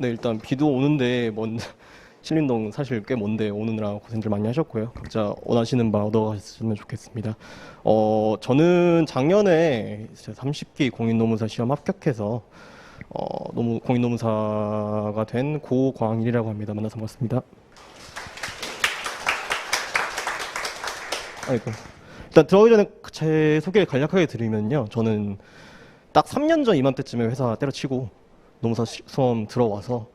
네, 일단 비도 오는데 신림동 사실 꽤 먼데 오느라 고생들 많이 하셨고요. 각자 원하시는 바 얻어가셨으면 좋겠습니다. 저는 작년에 30기 공인노무사 시험 합격해서 공인노무사가 된 고광일이라고 합니다. 만나서 반갑습니다. 아이고. 일단 들어가기 전에 제 소개 간략하게 드리면요. 저는 딱 3년 전 이맘때쯤에 회사 때려치고 노무사 수험 들어와서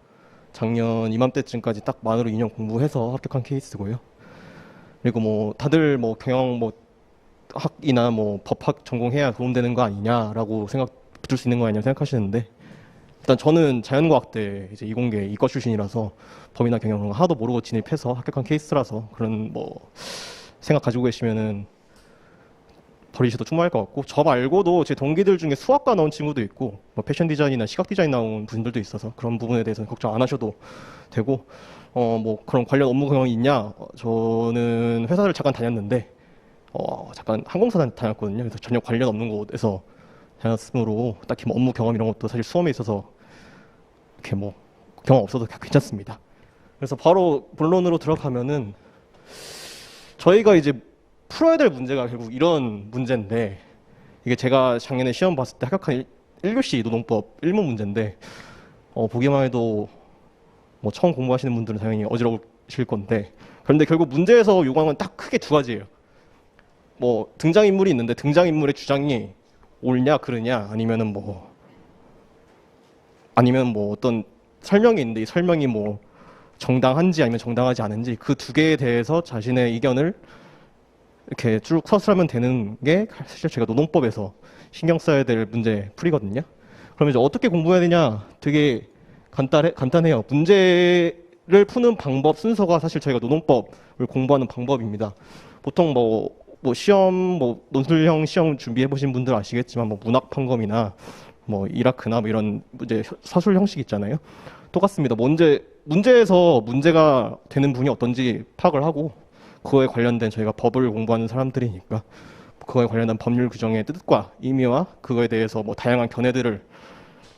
작년 이맘때쯤까지 딱 만으로 2년 공부해서 합격한 케이스고요. 그리고 뭐 다들 뭐 경영 뭐 학이나 뭐 법학 전공해야 도움되는 거 아니냐라고 붙을 수 있는 거 아니냐 생각하시는데, 일단 저는 자연과학대 이제 이공계 이과 출신이라서 법이나 경영 그런 거 하나도 모르고 진입해서 합격한 케이스라서 그런 뭐 생각 가지고 계시면은 버리셔도 충분할 것 같고, 저 말고도 제 동기들 중에 수학과 나온 친구도 있고 뭐 패션 디자인이나 시각 디자인 나온 분들도 있어서 그런 부분에 대해서는 걱정 안 하셔도 되고, 뭐 그런 관련 업무 경험이 있냐? 저는 회사를 잠깐 다녔는데 잠깐 항공사 다녔거든요. 그래서 전혀 관련 없는 곳에서 다녔으므로 딱히 뭐 업무 경험 이런 것도 사실 수험에 있어서 이렇게 뭐 경험 없어도 괜찮습니다. 그래서 바로 본론으로 들어가면은, 저희가 이제 풀어야 될 문제가 결국 이런 문제인데, 이게 제가 작년에 시험 봤을 때 합격한 1교시 노동법 1문 문제인데, 보기만 해도 뭐 처음 공부하시는 분들은 당연히 어지러우실 건데, 그런데 결국 문제에서 요구하는 건 딱 크게 두 가지예요. 뭐 등장인물이 있는데 등장인물의 주장이 옳냐 그르냐, 아니면 뭐 어떤 설명이 있는데 이 설명이 뭐 정당한지 아니면 정당하지 않은지, 그 두 개에 대해서 자신의 의견을 이렇게 쭉 서술하면 되는 게 사실 제가 노동법에서 신경 써야 될 문제 풀이거든요. 그럼 이제 어떻게 공부해야 되냐? 되게 간단해요. 문제를 푸는 방법 순서가 사실 저희가 노동법을 공부하는 방법입니다. 보통 시험, 논술형 시험 준비해 보신 분들 아시겠지만 문학 판검이나 이라크나 이런 이제 서술 형식 있잖아요. 똑같습니다. 문제에서 문제가 되는 분이 어떤지 파악을 하고, 그거에 관련된 저희가 법을 공부하는 사람들이니까 그거에 관련된 법률 규정의 뜻과 의미와 그거에 대해서 다양한 견해들을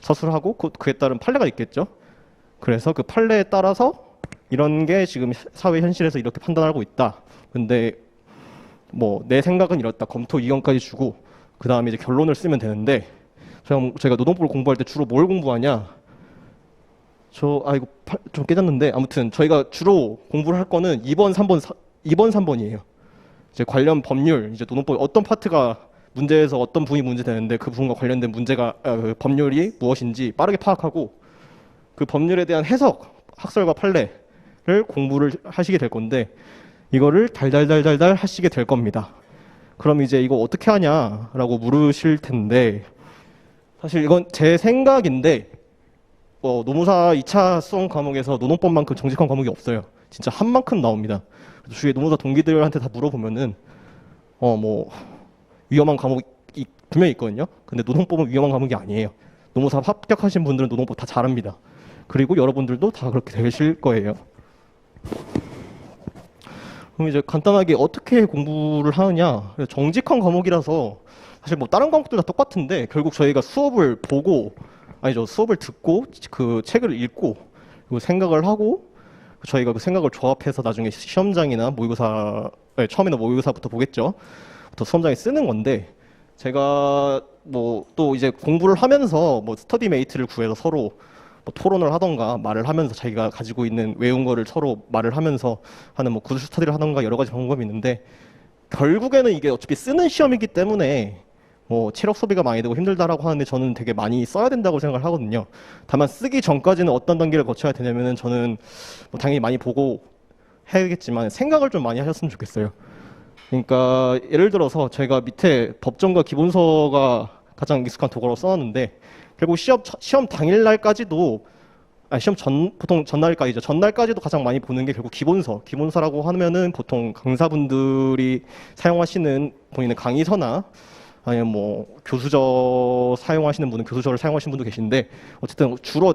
서술하고 그에 따른 판례가 있겠죠. 그래서 그 판례에 따라서 이런 게 지금 사회 현실에서 이렇게 판단하고 있다. 근데 내 생각은 이렇다. 검토 이견까지 주고 그 다음에 이제 결론을 쓰면 되는데, 저희가 노동법을 공부할 때 주로 뭘 공부하냐? 이거 좀 깨졌는데, 아무튼 저희가 주로 공부를 할 거는 2번, 3번이에요. 이제 관련 법률, 이제 노동법 어떤 파트가 문제에서 어떤 부분이 문제되는데 그 부분과 관련된 그 법률이 무엇인지 빠르게 파악하고, 그 법률에 대한 해석, 학설과 판례를 공부를 하시게 될 건데, 이거를 달달달달달 하시게 될 겁니다. 그럼 이제 이거 어떻게 하냐라고 물으실 텐데, 사실 이건 제 생각인데 노무사 2차 수험 과목에서 노동법만큼 정직한 과목이 없어요. 진짜 한 만큼 나옵니다. 주위에 노무사 동기들한테 다 물어보면은 위험한 과목이 분명히 있거든요. 근데 노동법은 위험한 과목이 아니에요. 노무사 합격하신 분들은 노동법 다 잘합니다. 그리고 여러분들도 다 그렇게 되실 거예요. 그럼 이제 간단하게 어떻게 공부를 하느냐? 정직한 과목이라서 사실 다른 과목들 다 똑같은데, 결국 저희가 수업을 듣고 그 책을 읽고 그리고 생각을 하고, 저희가 그 생각을 조합해서 나중에 시험장이나 모의고사, 처음에는 모의고사부터 보겠죠. 부터 수험장에 쓰는 건데, 제가 또 이제 공부를 하면서 스터디 메이트를 구해서 서로 토론을 하던가 말을 하면서 자기가 가지고 있는 외운 거를 서로 말을 하면서 하는 구술 스터디를 하던가 여러 가지 방법이 있는데, 결국에는 이게 어차피 쓰는 시험이기 때문에 체력 소비가 많이 되고 힘들다라고 하는데, 저는 되게 많이 써야 된다고 생각을 하거든요. 다만 쓰기 전까지는 어떤 단계를 거쳐야 되냐면은, 저는 당연히 많이 보고 해야겠지만 생각을 좀 많이 하셨으면 좋겠어요. 그러니까 예를 들어서 제가 밑에 법정과 기본서가 가장 익숙한 도구로 써놨는데, 결국 시험 당일날까지도, 보통 전날까지죠. 전날까지도 가장 많이 보는 게 결국 기본서라고 하면은 보통 강사분들이 사용하시는 본인의 강의서나 아니면 교수저 사용하시는 분은 교수저를 사용하시는 분도 계신데, 어쨌든 주로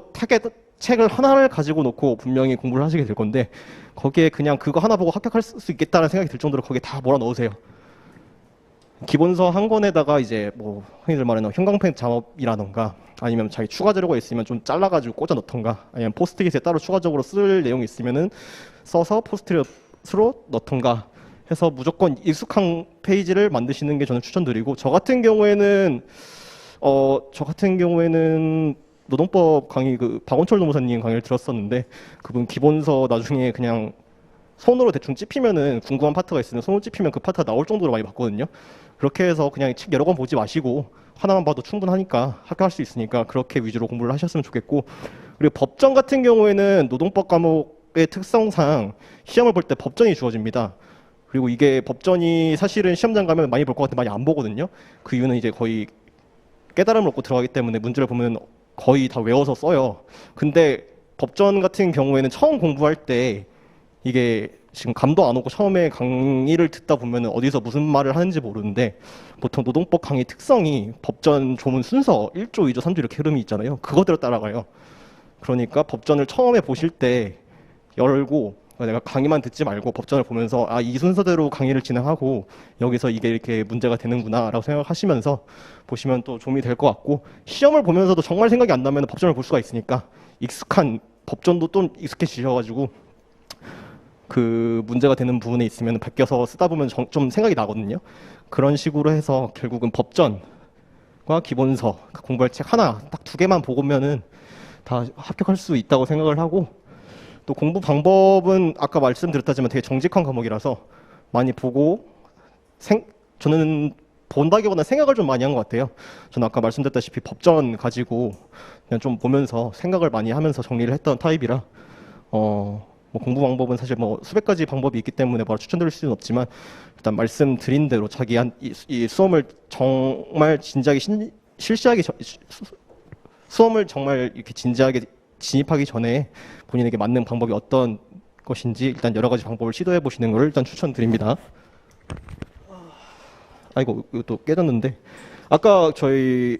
책을 하나를 가지고 놓고 분명히 공부를 하시게 될 건데, 거기에 그냥 그거 하나 보고 합격할 수 있겠다는 생각이 들 정도로 거기에 다 몰아 넣으세요. 기본서 한 권에다가 이제 뭐 흔히들 말하는 형광펜 작업이라던가 아니면 자기 추가 자료가 있으면 좀 잘라가지고 꽂아 넣던가 아니면 포스트잇에 따로 추가적으로 쓸 내용이 있으면은 써서 포스트잇으로 넣던가 해서 무조건 익숙한 페이지를 만드시는 게 저는 추천드리고 저 같은 경우에는 노동법 강의 그 박원철 노무사님 강의를 들었었는데 그분 기본서 나중에 그냥 손으로 대충 찝히면은 궁금한 파트가 있으면 손으로 찝히면 그 파트가 나올 정도로 많이 봤거든요. 그렇게 해서 그냥 책 여러 권 보지 마시고 하나만 봐도 충분하니까 학교할 수 있으니까 그렇게 위주로 공부를 하셨으면 좋겠고 그리고 법전 같은 경우에는 노동법 과목의 특성상 시험을 볼 때 법전이 주어집니다. 그리고 이게 법전이 사실은 시험장 가면 많이 볼 것 같은데 많이 안 보거든요. 그 이유는 이제 거의 깨달음을 얻고 들어가기 때문에 문제를 보면 거의 다 외워서 써요. 근데 법전 같은 경우에는 처음 공부할 때 이게 지금 감도 안 오고 처음에 강의를 듣다 보면 어디서 무슨 말을 하는지 모르는데 보통 노동법 강의 특성이 법전 조문 순서 1조, 2조, 3조 이렇게 흐름이 있잖아요. 그거대로 따라가요. 그러니까 법전을 처음에 보실 때 열고 내가 강의만 듣지 말고 법전을 보면서 아, 이 순서대로 강의를 진행하고 여기서 이게 이렇게 문제가 되는구나 라고 생각하시면서 보시면 또 도움이 될 것 같고 시험을 보면서도 정말 생각이 안 나면 법전을 볼 수가 있으니까 익숙한 법전도 좀 익숙해지셔가지고 그 문제가 되는 부분에 있으면 바뀌어서 쓰다 보면 좀 생각이 나거든요. 그런 식으로 해서 결국은 법전과 기본서 공부할 책 하나 딱 두 개만 보고면은 다 합격할 수 있다고 생각을 하고 또 공부 방법은 아까 말씀드렸다지만 되게 정직한 과목이라서 많이 보고 저는 본다기보다 생각을 좀 많이 한 것 같아요. 저는 아까 말씀드렸다시피 법전 가지고 그냥 좀 보면서 생각을 많이 하면서 정리를 했던 타입이라 뭐 공부 방법은 사실 뭐 수백 가지 방법이 있기 때문에 바로 추천드릴 수는 없지만 일단 말씀드린 대로 자기 이 수험을 정말 진지하게 실시하게 수험을 정말 이렇게 진지하게 진입하기 전에 본인에게 맞는 방법이 어떤 것인지 일단 여러 가지 방법을 시도해 보시는 걸 일단 추천드립니다. 아이고 이것도 깨졌는데 아까 저희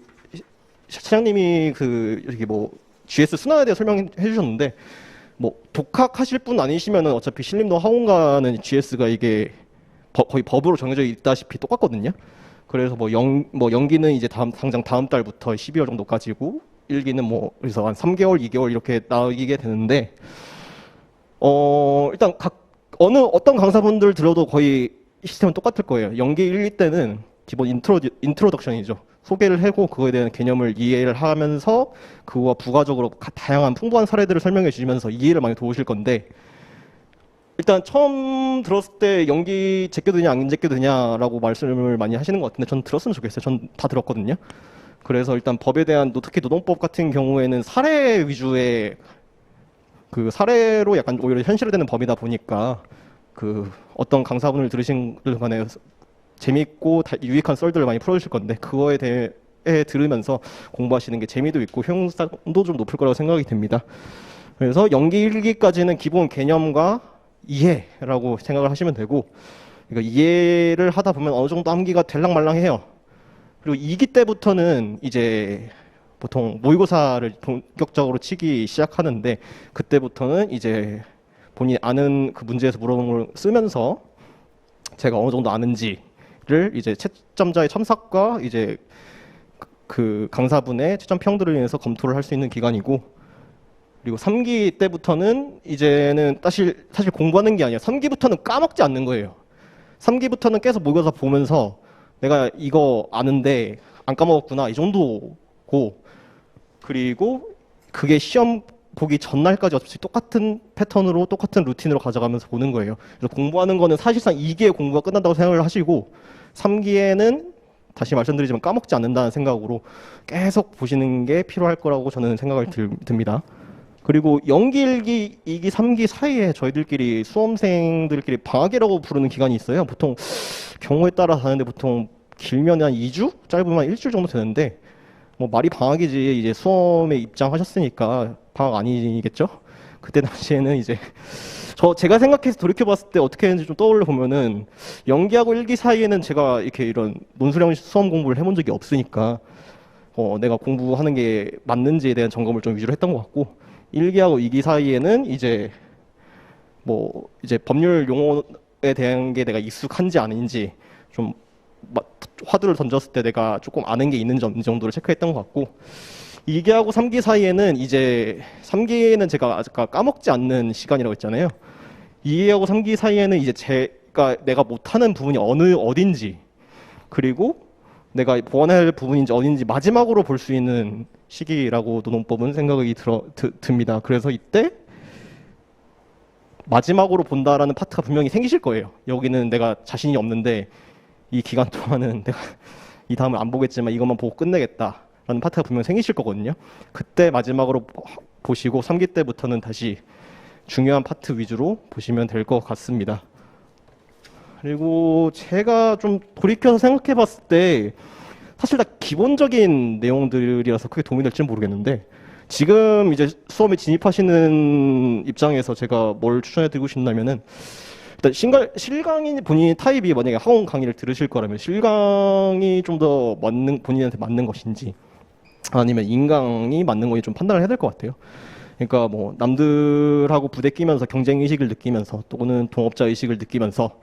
차장님이 그 이렇게 뭐 GS 순환에 대해 설명해 주셨는데 뭐 독학하실 분 아니시면은 어차피 신림도 학원가는 GS가 이게 거의 법으로 정해져 있다시피 똑같거든요. 그래서 뭐 연기는 이제 당장 다음 달부터 12월 정도까지고 일기는 뭐 그래서 한 3개월, 2개월 이렇게 나기게 되는데 일단 어떤 강사분들 들어도 거의 시스템은 똑같을 거예요. 연기 1기 때는 기본 인트로덕션이죠. 소개를 하고 그거에 대한 개념을 이해를 하면서 그거와 부가적으로 다양한 풍부한 사례들을 설명해 주시면서 이해를 많이 도우실 건데 일단 처음 들었을 때 연기 제껴도 되냐 안 제껴도 되냐라고 말씀을 많이 하시는 것 같은데 전 들었으면 좋겠어요. 전 다 들었거든요. 그래서 일단 법에 대한 특히 노동법 같은 경우에는 사례 위주의 그 사례로 약간 오히려 현실화되는 법이다 보니까 그 어떤 강사분을 들으신 간에 재밌고 유익한 썰들을 많이 풀어주실 건데 그거에 대해 들으면서 공부하시는 게 재미도 있고 효용성도 좀 높을 거라고 생각이 됩니다. 그래서 연기 1기까지는 기본 개념과 이해라고 생각을 하시면 되고 그러니까 이해를 하다 보면 어느 정도 암기가 될랑말랑해요. 그리고 2기 때부터는 이제 보통 모의고사를 본격적으로 치기 시작하는데 그때부터는 이제 본인이 아는 그 문제에서 물어본 걸 쓰면서 제가 어느 정도 아는지를 이제 채점자의 첨삭과 이제 그 강사분의 채점 평들을 위해서 검토를 할 수 있는 기간이고 그리고 3기 때부터는 이제는 사실 공부하는 게 아니라 3기부터는 까먹지 않는 거예요. 3기부터는 계속 모의고사 보면서 내가 이거 아는데 안 까먹었구나 이 정도고 그리고 그게 시험 보기 전날까지 어차피 똑같은 패턴으로 똑같은 루틴으로 가져가면서 보는 거예요. 그래서 공부하는 거는 사실상 2기의 공부가 끝난다고 생각을 하시고 3기에는 다시 말씀드리지만 까먹지 않는다는 생각으로 계속 보시는 게 필요할 거라고 저는 생각을 듭니다. 그리고 연기 1기, 2기, 3기 사이에 저희들끼리 수험생들끼리 방학이라고 부르는 기간이 있어요. 보통 경우에 따라 다른데 보통 길면 한 2주? 짧으면 한 일주일 정도 되는데 뭐 말이 방학이지 이제 수험에 입장하셨으니까 방학 아니겠죠? 그때 당시에는 이제 제가 생각해서 돌이켜봤을 때 어떻게 했는지 좀 떠올려 보면은 연기하고 1기 사이에는 제가 이렇게 이런 논술형 수험 공부를 해본 적이 없으니까 내가 공부하는 게 맞는지에 대한 점검을 좀 위주로 했던 것 같고 1기하고 2기 사이에는 이제 뭐 이제 법률 용어에 대한 게 내가 익숙한지 아닌지 좀 화두를 던졌을 때 내가 조금 아는 게 있는 정도를 체크했던 것 같고 2기하고 3기 사이에는 이제 3기는 제가 아까 까먹지 않는 시간이라고 했잖아요. 2기하고 3기 사이에는 이제 내가 못하는 부분이 어딘지 그리고 내가 보완해야 할 부분인지 어딘지 마지막으로 볼 수 있는 시기라고 노동법은 생각이 듭니다. 그래서 이때 마지막으로 본다라는 파트가 분명히 생기실 거예요. 여기는 내가 자신이 없는데 이 기간 동안은 내가 이 다음을 안 보겠지만 이것만 보고 끝내겠다라는 파트가 분명히 생기실 거거든요. 그때 마지막으로 보시고 3기 때부터는 다시 중요한 파트 위주로 보시면 될 것 같습니다. 그리고 제가 좀 돌이켜서 생각해 봤을 때 사실 다 기본적인 내용들이라서 크게 도움이 될지는 모르겠는데 지금 이제 수험에 진입하시는 입장에서 제가 뭘 추천해 드리고 싶냐면은 일단 실강이 본인 타입이 만약에 학원 강의를 들으실 거라면 실강이 좀 더 본인한테 맞는 것인지 아니면 인강이 맞는 건지 좀 판단을 해야 될 것 같아요. 그러니까 뭐 남들하고 부대끼면서 경쟁 의식을 느끼면서 또는 동업자 의식을 느끼면서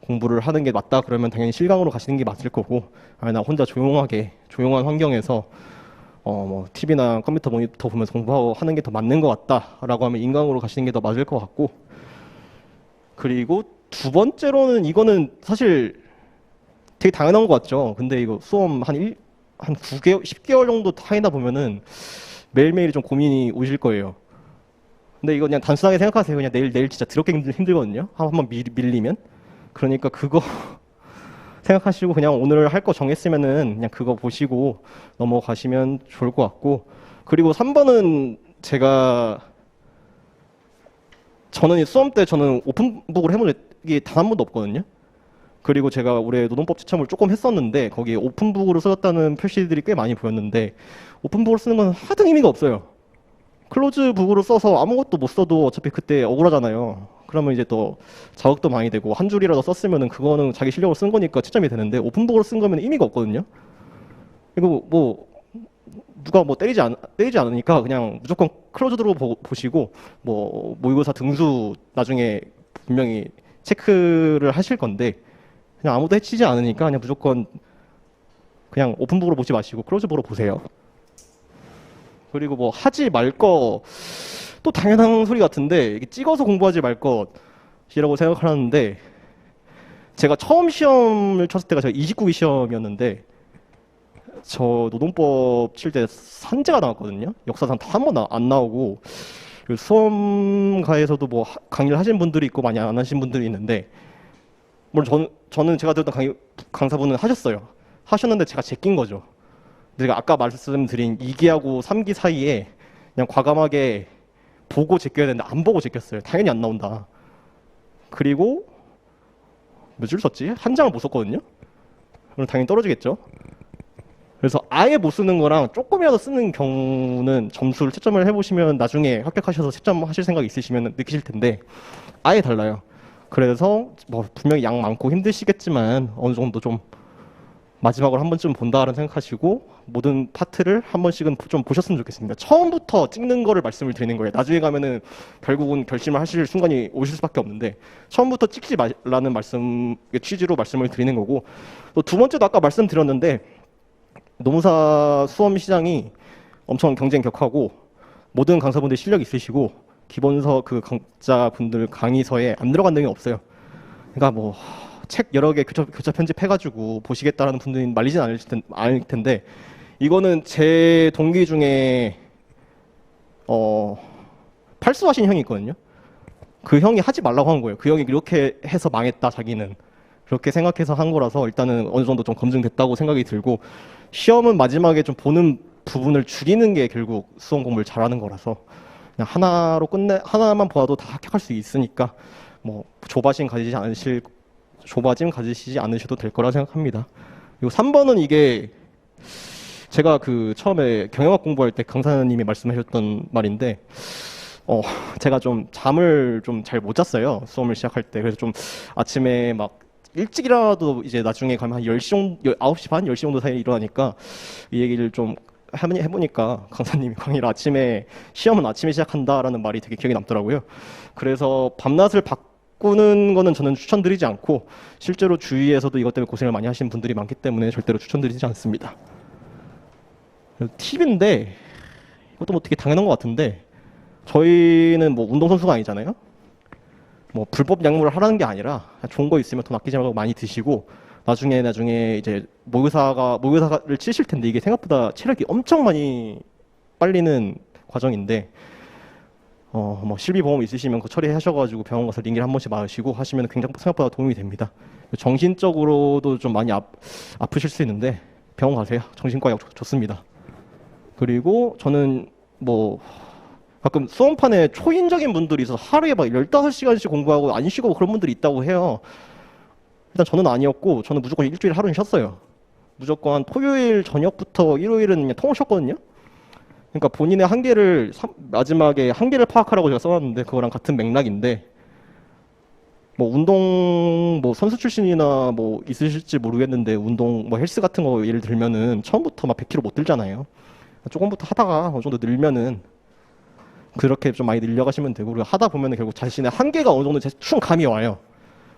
공부를 하는 게 맞다 그러면 당연히 실강으로 가시는 게 맞을 거고 나 혼자 조용한 환경에서 뭐 TV나 컴퓨터 모니터 보면서 공부하고 하는 게 더 맞는 것 같다라고 하면 인강으로 가시는 게 더 맞을 것 같고 그리고 두 번째로는 이거는 사실 되게 당연한 것 같죠. 근데 이거 수험 한 9개월, 10개월 정도 타이다 보면은 매일매일 좀 고민이 오실 거예요. 근데 이거 그냥 단순하게 생각하세요. 그냥 내일 진짜 더럽게 힘들거든요. 한번 밀리면. 그러니까 그거 생각하시고 그냥 오늘 할 거 정했으면은 그냥 그거 보시고 넘어가시면 좋을 것 같고 그리고 3번은 저는 수험 때 저는 오픈북을 해본 적이 단 한 번도 없거든요. 그리고 제가 올해 노동법 채점을 조금 했었는데 거기에 오픈북으로 써졌다는 표시들이 꽤 많이 보였는데 오픈북으로 쓰는 건 하등 의미가 없어요. 클로즈북으로 써서 아무것도 못 써도 어차피 그때 억울하잖아요. 그러면 이제 또 자극도 많이 되고 한 줄이라도 썼으면은 그거는 자기 실력으로 쓴 거니까 채점이 되는데 오픈북으로 쓴 거면 의미가 없거든요. 그리고 뭐 누가 뭐 때리지 않으니까 그냥 무조건 클로즈드로 보시고 뭐 모의고사 등수 나중에 분명히 체크를 하실 건데 그냥 아무도 해치지 않으니까 그냥 무조건 그냥 오픈북으로 보지 마시고 클로즈북으로 보세요. 그리고 뭐 하지 말 거 또 당연한 소리 같은데 이게 찍어서 공부하지 말 것이라고 생각하는데 제가 처음 시험을 쳤을 때가 제가 29기 시험이었는데 저 노동법 칠 때 산재가 나왔거든요. 역사상 한 번 안 나오고 수험가에서도 뭐 강의를 하신 분들이 있고 많이 안 하신 분들이 있는데 물론 저는 제가 들었던 강사분은 하셨는데 제가 제낀 거죠. 제가 아까 말씀드린 2기하고 3기 사이에 그냥 과감하게 보고 제껴야 되는데 안 보고 제꼈어요. 당연히 안 나온다. 그리고 몇 줄 썼지? 한 장을 못 썼거든요. 그럼 당연히 떨어지겠죠. 그래서 아예 못 쓰는 거랑 조금이라도 쓰는 경우는 점수를 채점을 해보시면 나중에 합격하셔서 채점하실 생각 있으시면 느끼실 텐데 아예 달라요. 그래서 뭐 분명히 양 많고 힘드시겠지만 어느 정도 좀 마지막으로 한 번쯤 본다라는 생각하시고 모든 파트를 한 번씩은 좀 보셨으면 좋겠습니다. 처음부터 찍는 거를 말씀을 드리는 거예요. 나중에 가면은 결국은 결심을 하실 순간이 오실 수밖에 없는데 처음부터 찍지 말라는 취지로 말씀을 드리는 거고 또 두 번째도 아까 말씀드렸는데 노무사 수험 시장이 엄청 경쟁 격하고 모든 강사분들 실력 있으시고 기본서 그 강자분들 강의서에 안 들어간 내용이 없어요. 그러니까 뭐 책 여러 개 교차 편집해가지고 보시겠다라는 분들이 말리진 않을 텐데 이거는 제 동기 중에 팔수하신 형이 있거든요. 그 형이 하지 말라고 한 거예요. 그 형이 이렇게 해서 망했다 자기는 그렇게 생각해서 한 거라서 일단은 어느 정도 좀 검증됐다고 생각이 들고 시험은 마지막에 좀 보는 부분을 줄이는 게 결국 수험 공부를 잘하는 거라서 그냥 하나만 보아도 다 합격할 수 있으니까 뭐 조바심 가지시지 않으셔도 될 거라 생각합니다. 그리고 3번은 이게 제가 그 처음에 경영학 공부할 때 강사님이 말씀하셨던 말인데 제가 좀 잠을 좀 잘 못 잤어요. 수험을 시작할 때. 그래서 좀 아침에 막 일찍이라도 이제 나중에 가면 한 10시 정도, 9시 반, 10시 정도 사이에 일어나니까 이 얘기를 좀 해보니까 강사님이 시험은 아침에 시작한다라는 말이 되게 기억에 남더라고요. 그래서 밤낮을 바꾸는 거는 저는 추천드리지 않고 실제로 주위에서도 이것 때문에 고생을 많이 하시는 분들이 많기 때문에 절대로 추천드리지 않습니다. 팁인데 이것도 뭐 되게 당연한 것 같은데 저희는 뭐 운동선수가 아니잖아요. 뭐 불법 약물을 하라는 게 아니라 좋은 거 있으면 돈 아끼지 말고 많이 드시고 나중에 이제 모의사를 치실 텐데 이게 생각보다 체력이 엄청 많이 빨리는 과정인데 뭐 실비보험 있으시면 그거 처리하셔가지고 병원 가서 링겔 한 번씩 맞으시고 하시면 굉장히 생각보다 도움이 됩니다. 정신적으로도 좀 많이 아프실 수 있는데 병원 가세요. 정신과 약 좋습니다. 그리고 저는 뭐 가끔 수험판에 초인적인 분들이 있어서 하루에 막 15시간씩 공부하고 안 쉬고 그런 분들이 있다고 해요. 일단 저는 아니었고 저는 무조건 일주일 하루는 쉬었어요. 무조건 토요일 저녁부터 일요일은 그냥 통을 쉬었거든요. 그러니까 본인의 한계를 마지막에 한계를 파악하라고 제가 써놨는데 그거랑 같은 맥락인데 뭐 운동 뭐 선수 출신이나 뭐 있으실지 모르겠는데 운동 뭐 헬스 같은 거 예를 들면은 처음부터 막 100kg 못 들잖아요. 조금부터 하다가 어느 정도 늘면은 그렇게 좀 많이 늘려가시면 되고 그리고 하다 보면은 결국 자신의 한계가 어느 정도 대충 감이 와요.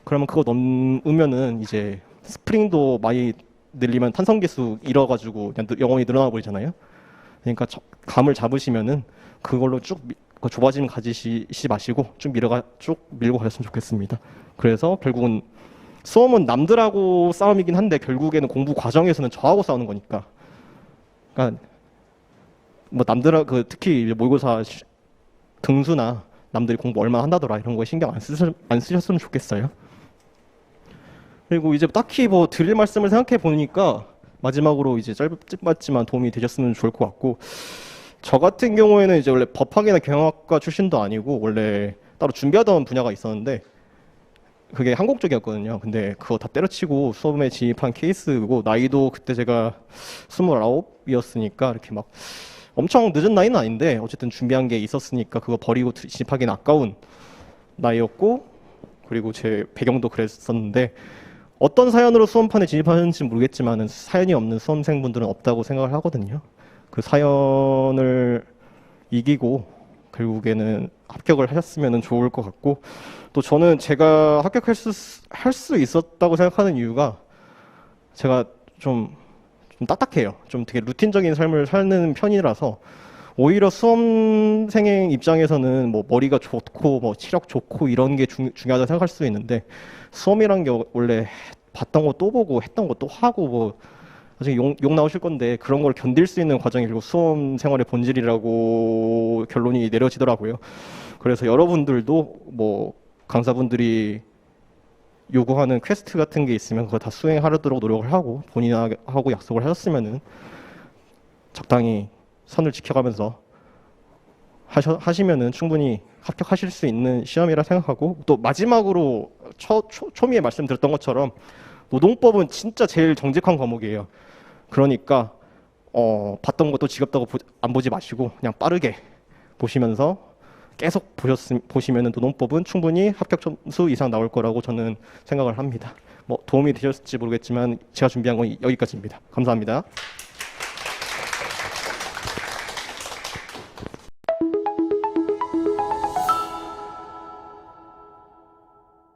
그러면 그거 넘으면은 이제 스프링도 많이 늘리면 탄성계수 잃어가지고 그냥 영원히 늘어나 버리잖아요. 그러니까 감을 잡으시면은 그걸로 쭉 좁아짐 가지시 마시고 쭉 밀고 가셨으면 좋겠습니다. 그래서 결국은 수험은 남들하고 싸움이긴 한데 결국에는 공부 과정에서는 저하고 싸우는 거니까. 그러니까 뭐 특히 모의고사 등수나 남들이 공부 얼마나 한다더라 이런 거에 신경 안 쓰셨으면 좋겠어요. 그리고 이제 딱히 뭐 드릴 말씀을 생각해 보니까 마지막으로 이제 짧지만 도움이 되셨으면 좋을 것 같고 저 같은 경우에는 이제 원래 법학이나 경영학과 출신도 아니고 원래 따로 준비하던 분야가 있었는데 그게 항공 쪽이었거든요. 근데 그거 다 때려치고 수험에 진입한 케이스고 나이도 그때 제가 29이었으니까 이렇게 막 엄청 늦은 나이는 아닌데 어쨌든 준비한 게 있었으니까 그거 버리고 진입하기는 아까운 나이였고 그리고 제 배경도 그랬었는데 어떤 사연으로 수험판에 진입하는지 모르겠지만 사연이 없는 수험생분들은 없다고 생각을 하거든요. 그 사연을 이기고 결국에는 합격을 하셨으면 좋을 것 같고 또 저는 제가 합격할 수 있었다고 생각하는 이유가 제가 좀 딱딱해요. 좀 되게 루틴적인 삶을 사는 편이라서 오히려 수험생 입장에서는 뭐 머리가 좋고 뭐 체력 좋고 이런 게 중요하다고 생각할 수 있는데 수험이란 게 원래 봤던 거 또 보고 했던 거 또 하고 뭐 나중에 욕 나오실 건데 그런 걸 견딜 수 있는 과정이 결국 수험 생활의 본질이라고 결론이 내려지더라고요. 그래서 여러분들도 뭐 강사분들이 요구하는 퀘스트 같은 게 있으면 그거 다 수행하도록 노력을 하고 본인하고 약속을 하셨으면은 적당히 선을 지켜가면서 하시면은 충분히 합격하실 수 있는 시험이라 생각하고 또 마지막으로 초미에 말씀드렸던 것처럼 노동법은 진짜 제일 정직한 과목이에요. 그러니까 봤던 것도 지겹다고 안 보지 마시고 그냥 빠르게 보시면서 계속 보시면은 노동법은 충분히 합격 점수 이상 나올 거라고 저는 생각을 합니다. 뭐 도움이 되셨을지 모르겠지만 제가 준비한 건 여기까지입니다. 감사합니다.